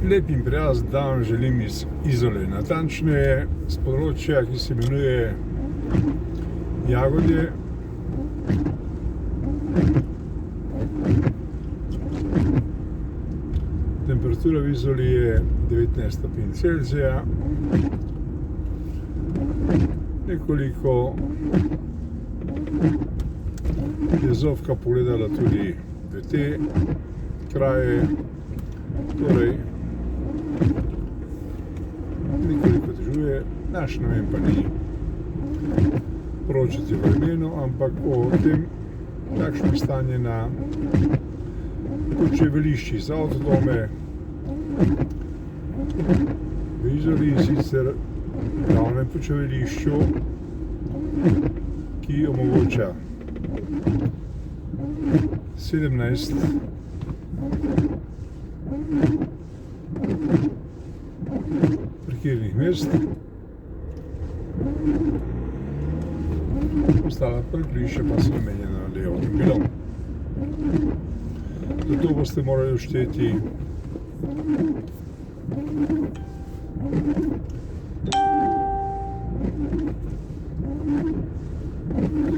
Lep in prijazen dan želim iz Izole, natančneje z področja, ki se imenuje Jagodje. Temperatura v Izoli je 19 stopinj Celzija. Nekoliko je Zofka pogledala tudi v te kraje, torej nekoliko težuje, naš namen pa ni poročati v imenu, ampak o tem, kakšno je stanje na počivališčih za avtodome v Izoli, sicer glavnem počivališču, ki omogoča 17 parkirnih mest, ostala parkirišča pa so namenjena le avtomobilom. Zato boste morali všteti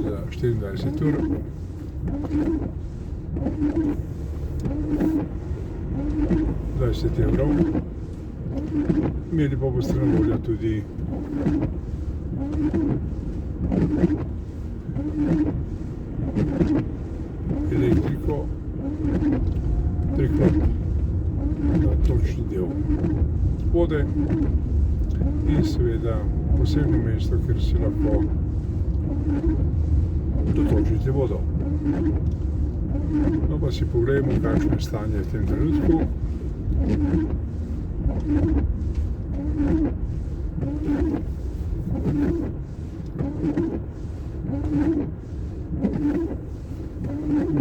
za 24 ur 20 evrov. Imeli pa boste na voljo tudi elektriko, priklop na točni del vode in seveda posebno mesto, kjer si lahko dotočite vodo. No pa si pogledamo, kakšno je stanje v tem trenutku.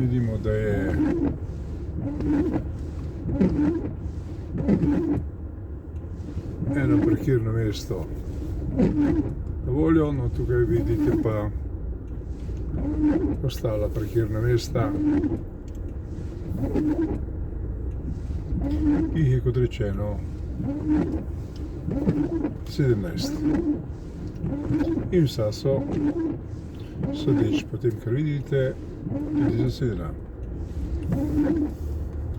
Vidimo, da je eno parkirno mesto na voljo, no tukaj vidite pa ostala parkirna mesta, ki jih je, kot rečeno, 17. In vsa so, sodeč po tem, kar vidite, tudi zasedena.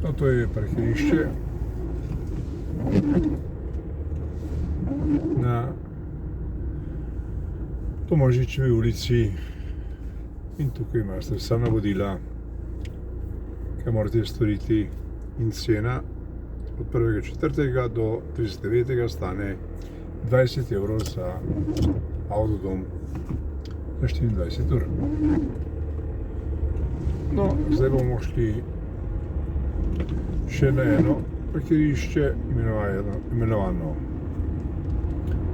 No, to je parkirišče na Tomažičevi ulici in tukaj imate vsa navodila, kaj morate storiti, in cena od 1.4. do 39. stane 20 evrov za avtodom na 24 ur. No, zdaj bomo šli še na eno parkirišče, imenovano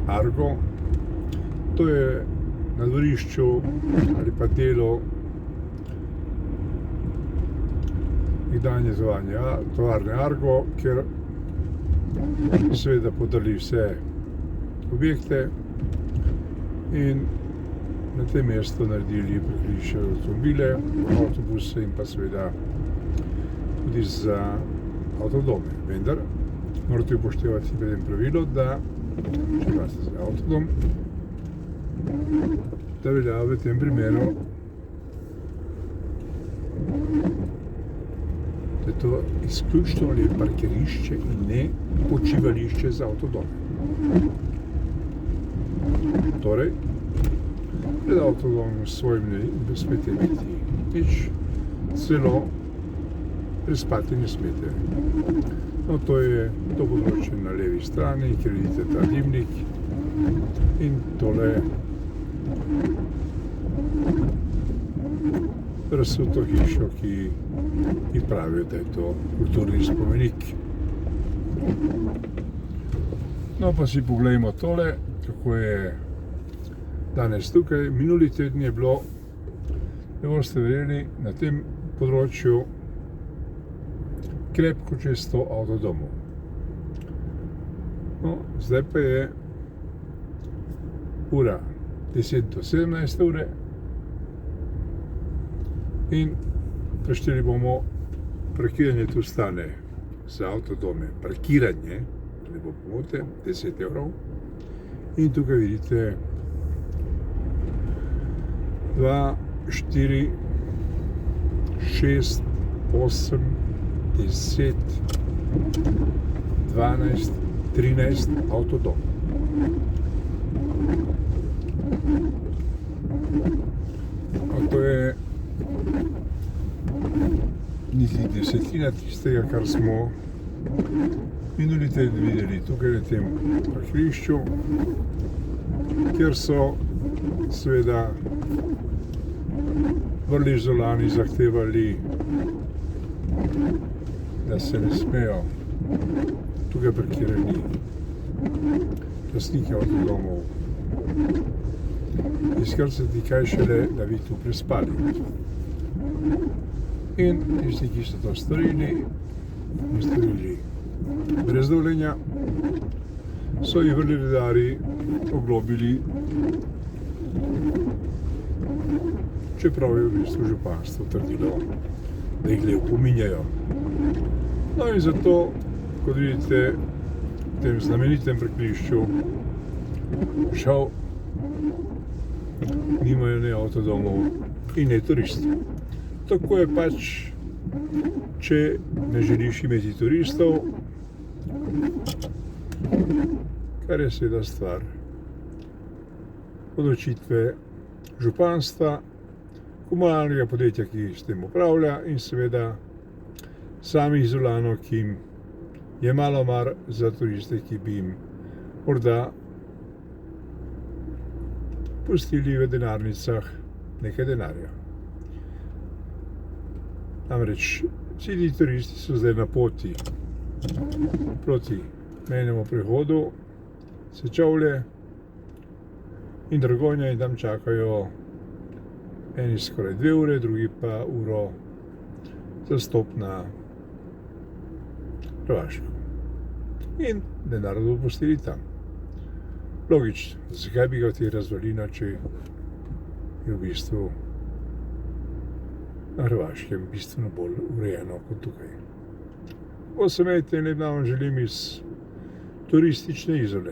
Argo. To je na dvorišču ali pa delo nekdanje tovarne Argo, kjer seveda podrli vse objekte in na tem mestu naredili parkirišče za avtomobile, avtobuse in pa seveda tudi za avtodome. Vendar morate upoštevati pri tem pravilo, da če imate za avtodom, da velja v tem primeru, da je to izključno ali parkirišče in ne počivališče za avtodome. Torej, pred avtodomom svojim ne smete imeti nič, celo prespati ne smete. No, to je to področje na levi strani, kjer vidite ta dimnik in tole razsuto hišo, ki pravijo, da je to kulturni spomenik. No, pa si pogledajmo tole, kako je danes tukaj. Minuli teden je bilo, ne boste verjeli, na tem področju krepko čez 100 avtodomov. No, zdaj pa je ura 10 do 17 ure in prešteli bomo, parkiranje tu stane za avtodome, parkiranje, ne bo pomote, 10 evrov. In tukaj vidite 2, 4, 6, 8, 10, 12, 13 avtodom. To je niti desetina tistega, kar smo minuli teden videli tukaj na tem parkirišču, kjer so seveda Vrližolani zahtevali, da se ne smejo tukaj parkirani lastniki avtodomov izkrcati, kaj šele, da bi tu prespali. In tisti, ki so to storili brez dovoljenja, so jih vrli oglobili, čeprav je v bistvu županstvo trdilo, da jih le opominjajo. No in zato, kot vidite, v tem znamenitem parkirišču žal nimajo ne avtodomov in ne turistov. Tako je pač, če ne želiš imeti turistov, kar je seveda stvar odločitve županstva, komunalnega podjetja, ki s tem upravlja, in seveda samih Zolanov, ki jim je malo mar za turiste, ki bi jim morda pustili v denarnicah nekaj denarja. Namreč vsi ti turisti so zdaj na poti proti mejnemu prehodu Sečovlje in Dragonja, in tam čakajo eni skoraj 2 ure, drugi pa uro za stop na Hrvaško. In denar bodo pustili tam. Logično, zakaj bi ga v teh razvalinah, če je v bistvu na Hrvaškem bistveno bolj urejeno kot tukaj. Tako se imejte in lep dan vam želim iz turistične Izole.